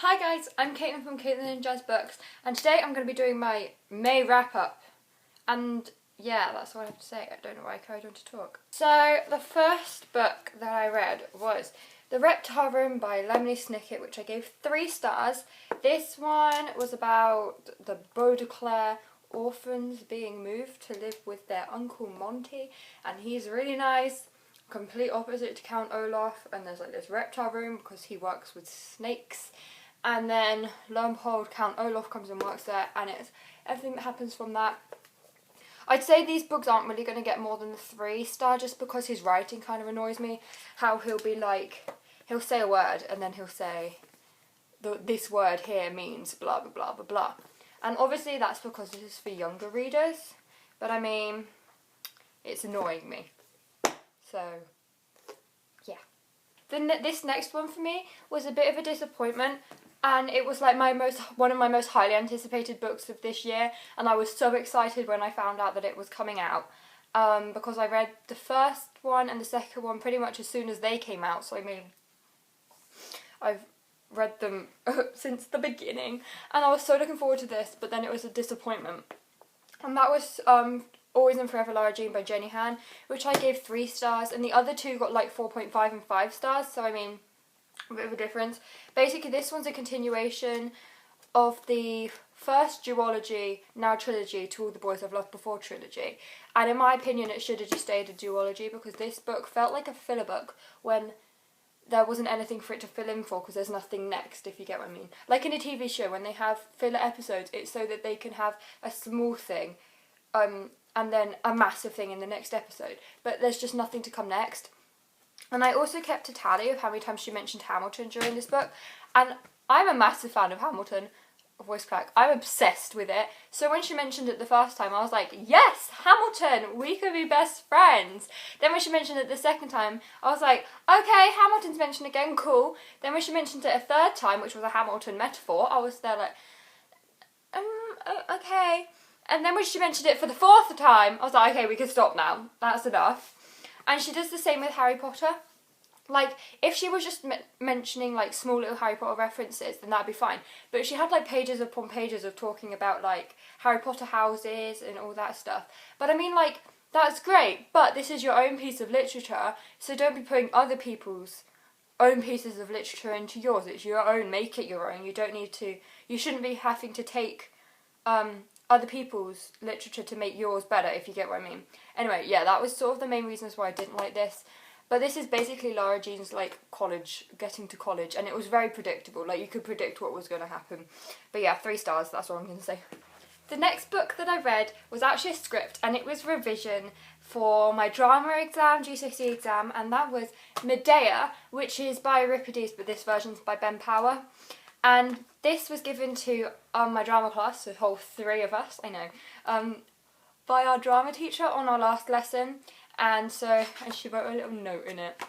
Hi guys, I'm Caitlin from Caitlin and Jazz Books, and today I'm going to be doing my May wrap-up. And yeah, that's all I have to say. I don't know why I carried on to talk. So, the first book that I read was The Reptile Room by Lemony Snicket, which I gave 3 stars. This one was about the Baudelaire orphans being moved to live with their Uncle Monty, and he's really nice. Complete opposite to Count Olaf, and there's like this reptile room because he works with snakes. And then, lo and behold, Count Olaf comes and works there, and it's everything that happens from that. I'd say these books aren't really going to get more than the 3 star, just because his writing kind of annoys me. How he'll be like, he'll say a word, and then he'll say, this word here means blah, blah, blah, blah, blah. And obviously that's because this is for younger readers, but I mean, it's annoying me. So, yeah. This next one for me was a bit of a disappointment. And it was like one of my most highly anticipated books of this year, and I was so excited when I found out that it was coming out, because I read the first one and the second one pretty much as soon as they came out, so I mean, I've read them since the beginning, and I was so looking forward to this, but then it was a disappointment. And that was Always and Forever Lara Jean by Jenny Han, which I gave 3 stars, and the other 2 got like 4.5 and 5 stars, so I mean, a bit of a difference. Basically, this one's a continuation of the first duology, now trilogy, To All the Boys I've Loved Before trilogy. And in my opinion, it should have just stayed a duology, because this book felt like a filler book when there wasn't anything for it to fill in for, because there's nothing next, if you get what I mean. Like in a TV show, when they have filler episodes, it's so that they can have a small thing, and then a massive thing in the next episode. But there's just nothing to come next. And I also kept a tally of how many times she mentioned Hamilton during this book. And I'm a massive fan of Hamilton, voice crack. I'm obsessed with it. So when she mentioned it the first time, I was like, yes, Hamilton, we could be best friends. Then when she mentioned it the second time, I was like, okay, Hamilton's mentioned again, cool. Then when she mentioned it a third time, which was a Hamilton metaphor, I was there like, okay. And then when she mentioned it for the 4th time, I was like, okay, we can stop now. That's enough. And she does the same with Harry Potter. Like, if she was just mentioning, like, small little Harry Potter references, then that'd be fine. But she had, like, pages upon pages of talking about, like, Harry Potter houses and all that stuff. But I mean, like, that's great, but this is your own piece of literature, so don't be putting other people's own pieces of literature into yours. It's your own, make it your own. You don't need to, you shouldn't be having to take other people's literature to make yours better, if you get what I mean. Anyway, yeah, that was sort of the main reasons why I didn't like this. But this is basically Lara Jean's, like, getting to college, and it was very predictable. Like, you could predict what was going to happen. But yeah, 3 stars, that's all I'm going to say. The next book that I read was actually a script, and it was revision for my drama exam, GCSE exam, and that was Madea, which is by Euripides, but this version's by Ben Power. And this was given to my drama class, the whole 3 of us, I know, by our drama teacher on our last lesson. And she wrote a little note in it.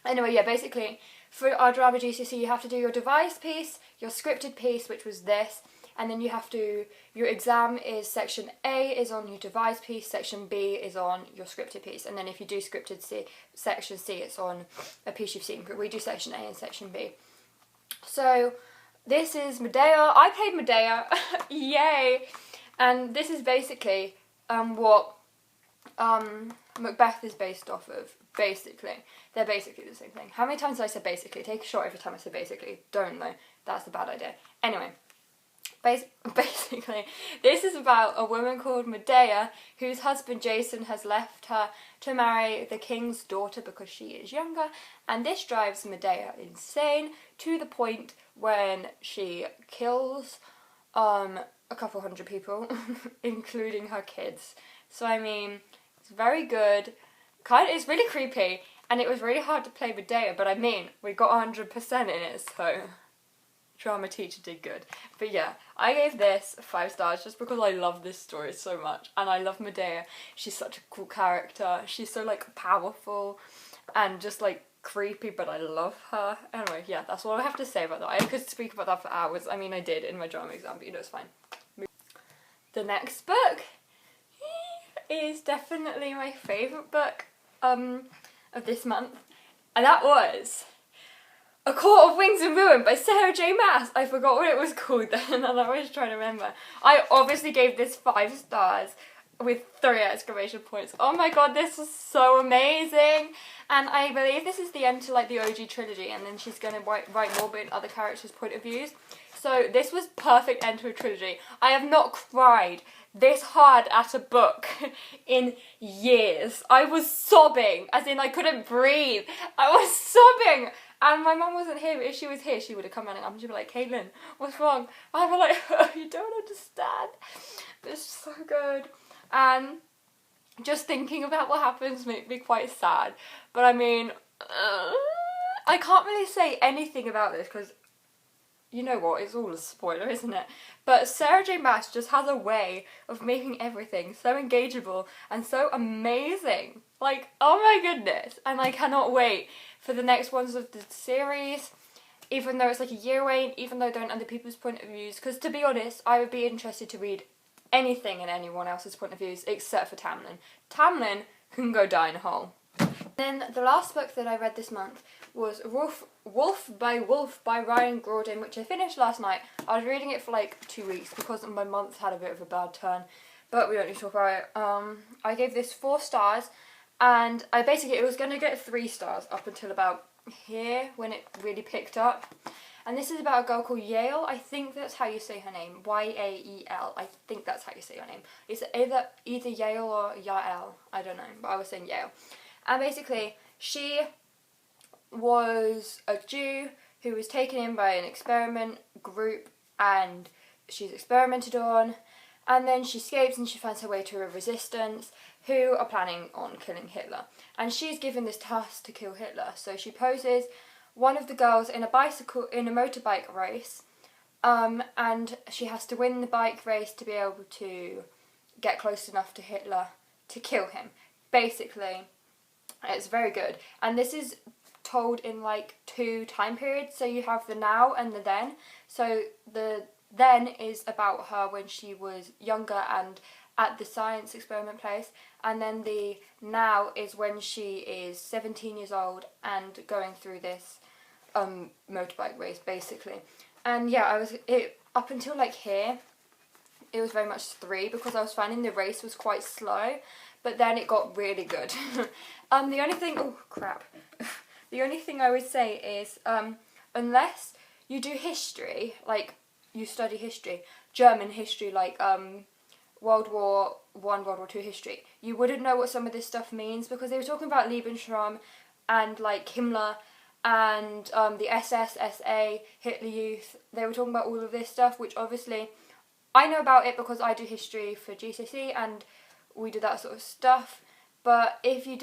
Anyway, yeah, basically, for our drama GCSE, you have to do your devised piece, your scripted piece, which was this, and then you have to, your exam is section A is on your devised piece, section B is on your scripted piece, and then if you do scripted section C, it's on a piece you've seen. But we do section A and section B. So, this is Madea. I played Madea. Yay! And this is basically what Macbeth is based off of, basically. They're basically the same thing. How many times did I say basically? Take a shot every time I say basically. Don't though. That's a bad idea. Anyway, basically, this is about a woman called Madea whose husband Jason has left her to marry the king's daughter because she is younger, and this drives Madea insane to the point when she kills a couple hundred people, including her kids. So I mean, it's very good. It's really creepy, and it was really hard to play Madea, but I mean, we got 100% in it, so drama teacher did good. But yeah, I gave this 5 stars just because I love this story so much, and I love Madea. She's such a cool character. She's so, like, powerful and just, like, creepy, but I love her. Anyway, yeah, that's all I have to say about that. I could speak about that for hours. I mean, I did in my drama exam, but you know, it's fine. The next book is definitely my favourite book of this month, and that was A Court of Wings and Ruin by Sarah J Maas. I forgot what it was called then, and I was trying to remember. I obviously gave this 5 stars with 3 exclamation points. Oh my god, this was so amazing! And I believe this is the end to like the OG trilogy, and then she's going to write more but in other characters' point of views. So this was perfect end to a trilogy. I have not cried this hard at a book in years. I was sobbing, as in I couldn't breathe. I was sobbing! And my mum wasn't here, but if she was here, she would have come running up and she'd be like, Caitlin, what's wrong? I'd be like, oh, you don't understand. It's so good. And just thinking about what happens makes me quite sad. But I mean, I can't really say anything about this because you know what, it's all a spoiler, isn't it? But Sarah J Maas just has a way of making everything so engageable and so amazing. Like, oh my goodness. And I cannot wait for the next ones of the series, even though it's like a year away, even though they're in other people's point of views. Because to be honest, I would be interested to read anything in anyone else's point of views except for Tamlin. Tamlin can go die in a hole. Then the last book that I read this month was Wolf by Ryan Gordon, which I finished last night. I was reading it for like 2 weeks because my month had a bit of a bad turn, but we don't need to talk about it. I gave this 4 stars, and it was going to get 3 stars up until about here when it really picked up. And this is about a girl called Yael. I think that's how you say her name. Y-A-E-L. I think that's how you say her name. It's either Yael or Yael. I don't know, but I was saying Yael. And basically, she was a Jew who was taken in by an experiment group, and she's experimented on, and then she escapes and she finds her way to a resistance who are planning on killing Hitler. And she's given this task to kill Hitler. So she poses one of the girls in a motorbike race, and she has to win the bike race to be able to get close enough to Hitler to kill him. Basically, it's very good. And this is told in like 2 time periods. So you have the now and the then. So the then is about her when she was younger and at the science experiment place. And then the now is when she is 17 years old and going through this motorbike race, basically. And yeah, up until like here, it was very much 3 because I was finding the race was quite slow. But then it got really good. The only thing, oh crap, the only thing I would say is, unless you do history, like you study history, German history, like World War I, World War II history, you wouldn't know what some of this stuff means because they were talking about Lebensraum and like Himmler and the SS, SA, Hitler Youth. They were talking about all of this stuff, which obviously I know about it because I do history for GCSE and we did that sort of stuff. But if you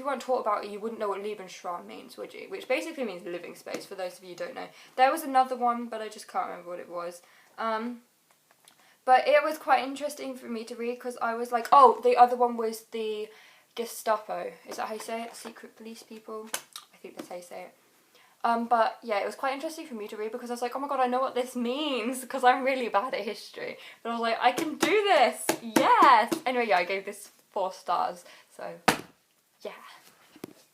weren't taught about it, you wouldn't know what Lebensraum means, would you? Which basically means living space, for those of you who don't know. There was another one, but I just can't remember what it was. But it was quite interesting for me to read because I was like, oh, the other one was the Gestapo. Is that how you say it? Secret police people? I think that's how you say it. But yeah, it was quite interesting for me to read because I was like, oh my god, I know what this means because I'm really bad at history. But I was like, I can do this! Yes! Anyway, yeah, I gave this 4 stars. So, yeah.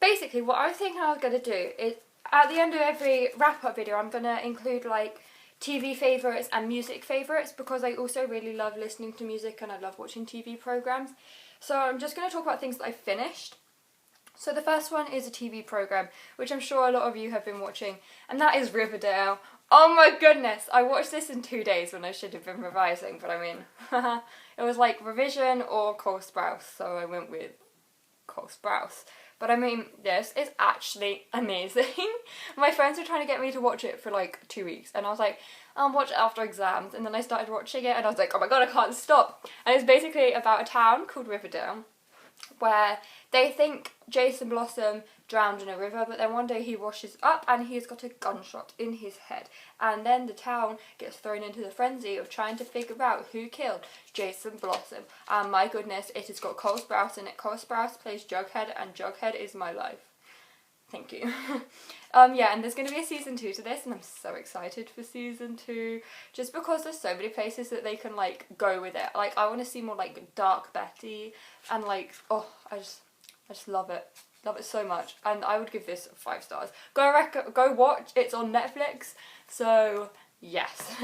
Basically, what I was thinking I was going to do is, at the end of every wrap-up video, I'm going to include, like, TV favourites and music favourites because I also really love listening to music and I love watching TV programmes. So I'm just going to talk about things that I finished. So the first one is a TV programme, which I'm sure a lot of you have been watching, and that is Riverdale. Oh my goodness, I watched this in 2 days when I should have been revising, but I mean, it was like revision or Cole Sprouse, so I went with Cole Sprouse. But I mean, this is actually amazing. My friends were trying to get me to watch it for like 2 weeks, and I was like, I'll watch it after exams, and then I started watching it, and I was like, oh my god, I can't stop. And it's basically about a town called Riverdale, where they think Jason Blossom drowned in a river, but then one day he washes up and he's got a gunshot in his head. And then the town gets thrown into the frenzy of trying to figure out who killed Jason Blossom. And my goodness, it has got Cole Sprouse in it. Cole Sprouse plays Jughead, and Jughead is my life. Thank you. Yeah, and there's going to be a season 2 to this, and I'm so excited for season 2, just because there's so many places that they can, like, go with it. Like, I want to see more, like, Dark Betty, and, like, oh, I just love it. Love it so much, and I would give this 5 stars. Go watch, it's on Netflix, so yes.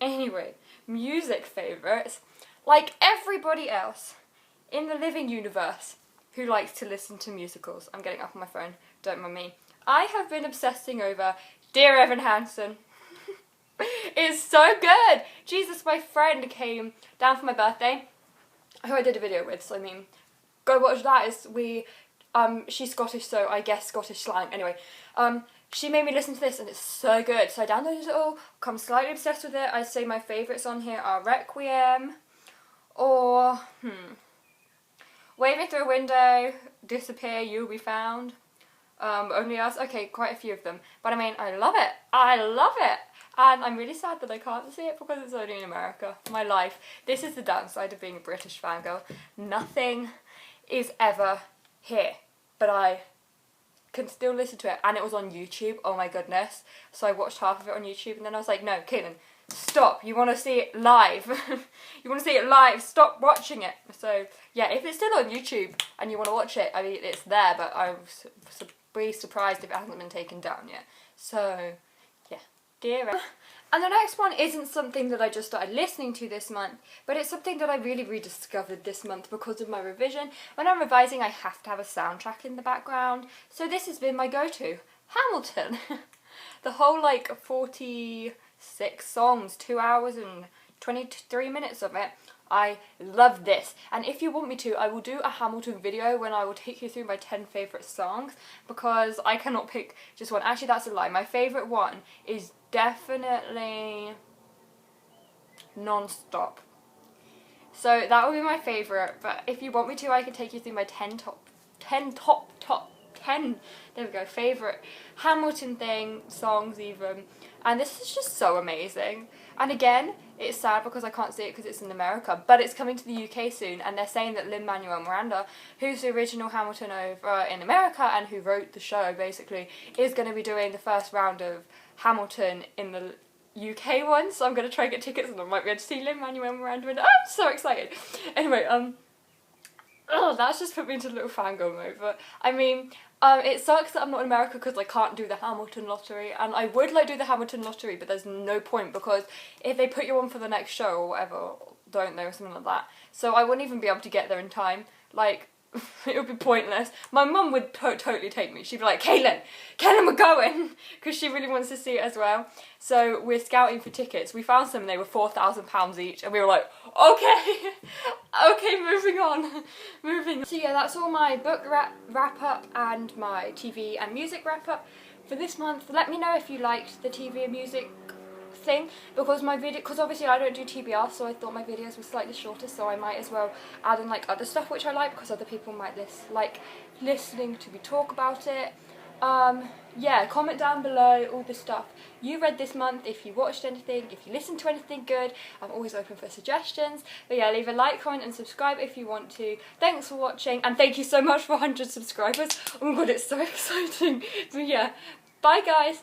Anyway, music favourites. Like everybody else in the living universe who likes to listen to musicals, I'm getting up on my phone, don't mind me, I have been obsessing over Dear Evan Hansen. It's so good! Jesus, my friend came down for my birthday, who I did a video with, so I mean, go watch that. She's Scottish, so I guess Scottish slang. Anyway, she made me listen to this and it's so good. So I downloaded it all, I'm slightly obsessed with it. I'd say my favourites on here are Requiem, or, Waving Through a Window, Disappear, You'll Be Found, Only Us. Okay, quite a few of them. But I mean, I love it. I love it. And I'm really sad that I can't see it because it's only in America. My life. This is the downside of being a British fangirl. Nothing is ever here. But I can still listen to it. And it was on YouTube. Oh my goodness. So I watched half of it on YouTube and then I was like, no, Caitlin, stop. You want to see it live. You want to see it live. Stop watching it. So yeah, if it's still on YouTube and you want to watch it, I mean, it's there. But I would be surprised if it hasn't been taken down yet. So yeah. Dear Evan. And the next one isn't something that I just started listening to this month, but it's something that I really rediscovered this month because of my revision. When I'm revising, I have to have a soundtrack in the background, so this has been my go-to. Hamilton. The whole, like, 46 songs, 2 hours and 23 minutes of it. I love this, and if you want me to, I will do a Hamilton video when I will take you through my 10 favourite songs, because I cannot pick just one. Actually, that's a lie. My favourite one is definitely Non-Stop. So that will be my favourite, but if you want me to, I can take you through my 10 there we go, favourite Hamilton songs even, and this is just so amazing. And again, it's sad because I can't see it because it's in America, but it's coming to the UK soon, and they're saying that Lin-Manuel Miranda, who's the original Hamilton over in America and who wrote the show basically, is going to be doing the first round of Hamilton in the UK one, so I'm going to try and get tickets and I might be able to see Lin-Manuel Miranda, and I'm so excited. Anyway, that's just put me into a little fangirl mode, but I mean, it sucks that I'm not in America because I can't do the Hamilton lottery, and I would like to do the Hamilton lottery, but there's no point because if they put you on for the next show or whatever, don't they, or something like that, so I wouldn't even be able to get there in time. Like, it would be pointless. My mum would totally take me. She'd be like, Caitlin, we're going, because she really wants to see it as well. So we're scouting for tickets. We found some and they were £4,000 each, and we were like, okay, okay, moving on, So yeah, that's all my book wrap up and my TV and music wrap up for this month. Let me know if you liked the TV and music thing, because obviously I don't do TBR, so I thought my videos were slightly shorter, so I might as well add in like other stuff which I like, because other people might like listening to me talk about it. Yeah, comment down below all the stuff you read this month, if you watched anything, if you listened to anything good. I'm always open for suggestions. But yeah, leave a like, comment and subscribe if you want to. Thanks for watching, and thank you so much for 100 subscribers. Oh my god, it's so exciting. But yeah, bye guys.